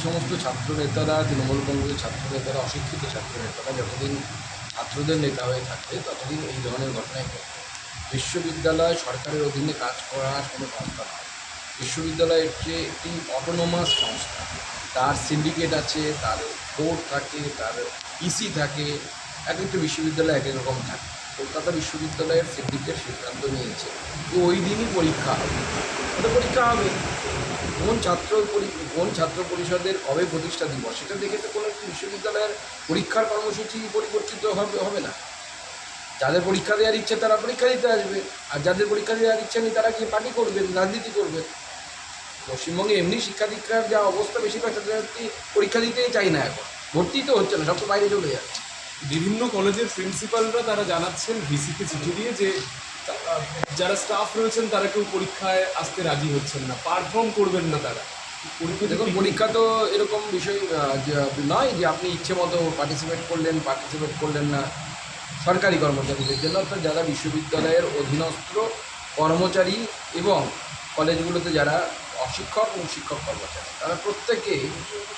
সমস্ত ছাত্র নেতারা, তৃণমূল কংগ্রেসের ছাত্র নেতারা, অশিক্ষিত ছাত্র নেতারা যতদিন ছাত্রদের নেতা হয়ে থাকবে ততদিন এই ধরনের ঘটনায় ঘটবে। বিশ্ববিদ্যালয় সরকারের অধীনে কাজ করা কোনো সংস্থা নয়। বিশ্ববিদ্যালয় হচ্ছে একটি অটোনোমাস সংস্থা। তার সিন্ডিকেট আছে, তার বোর্ড থাকে, তার ইসি থাকে, এক একটা বিশ্ববিদ্যালয় এক এক রকম থাকে। কলকাতা বিশ্ববিদ্যালয়ের সিন্ডিকেট সিদ্ধান্ত নিয়েছে যে ওই দিনই পরীক্ষা হবে। ওটা পরীক্ষা হবে কোন ছাত্র পরিষদের কবে প্রতিষ্ঠা দিবস সেটা দেখে তো কোনো একটি বিশ্ববিদ্যালয়ের পরীক্ষার কর্মসূচি পরিবর্তিত হবে না। যাদের পরীক্ষা দেওয়ার ইচ্ছে তারা পরীক্ষা দিতে আসবে, আর যাদের পরীক্ষা দেওয়ার ইচ্ছে নেই তারা কি পার্টি করবেন, রাজনীতি করবেন। পশ্চিমবঙ্গে এমনি শিক্ষা দীক্ষার যা অবস্থা, বেশিরভাগ ছাত্রছাত্রী পরীক্ষা দিতেই চাই না, এখন ভর্তি তো হচ্ছে না, সব তো বাইরে চলে যাচ্ছে। বিভিন্ন কলেজের প্রিন্সিপালরা তারা জানাচ্ছেন ভিসিকে চিঠি দিয়ে যে যারা স্টাফ রয়েছেন তারা কেউ পরীক্ষায় আসতে রাজি হচ্ছেন না, পারফর্ম করবেন না তারা। দেখুন, পরীক্ষা তো এরকম বিষয় নয় যে আপনি ইচ্ছে মতো পার্টিসিপেট করলেন না। সরকারি কর্মচারীদের জন্য, অর্থাৎ যারা বিশ্ববিদ্যালয়ের অধীনস্থ কর্মচারী এবং কলেজগুলোতে যারা অশিক্ষক এবং শিক্ষক কর্মচারী, তারা প্রত্যেকেই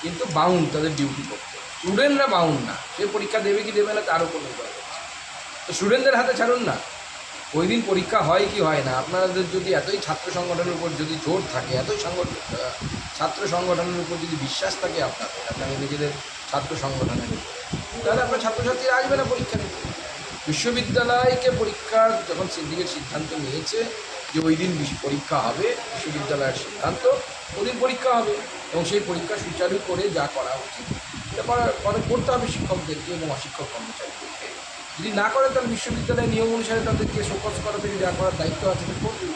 কিন্তু বাউন্ড তাদের ডিউটি করতে। স্টুডেন্টরা বাউন্ড না, সে পরীক্ষা দেবে কি দেবে না তার উপর নির্ভর করছে। তো স্টুডেন্টদের হাতে ছাড়ুন না, ওই দিন পরীক্ষা হয় কি হয় না। আপনাদের যদি এতই ছাত্র সংগঠনের উপর যদি জোর থাকে, এতই ছাত্র সংগঠনের উপর যদি বিশ্বাস থাকে আপনাদের নিজেদের ছাত্র সংগঠনের উপরে, তাহলে আপনার ছাত্রছাত্রীরা আসবে না পরীক্ষা দিতে। বিশ্ববিদ্যালয়কে পরীক্ষার যখন সিন্ডিকেট সিদ্ধান্ত নিয়েছে যে ওই দিন পরীক্ষা হবে, বিশ্ববিদ্যালয়ের সিদ্ধান্ত, ওই দিন পরীক্ষা হবে এবং সেই পরীক্ষা সুচারু করে যা করা উচিত সেটা করতে হবে শিক্ষকদেরকে এবং অশিক্ষক কর্মচারীদেরকে। যদি না করে তাহলে বিশ্ববিদ্যালয়ের নিয়ম অনুসারে তাদেরকে শোকজ করা থেকে যা করার দায়িত্ব আছে করবে।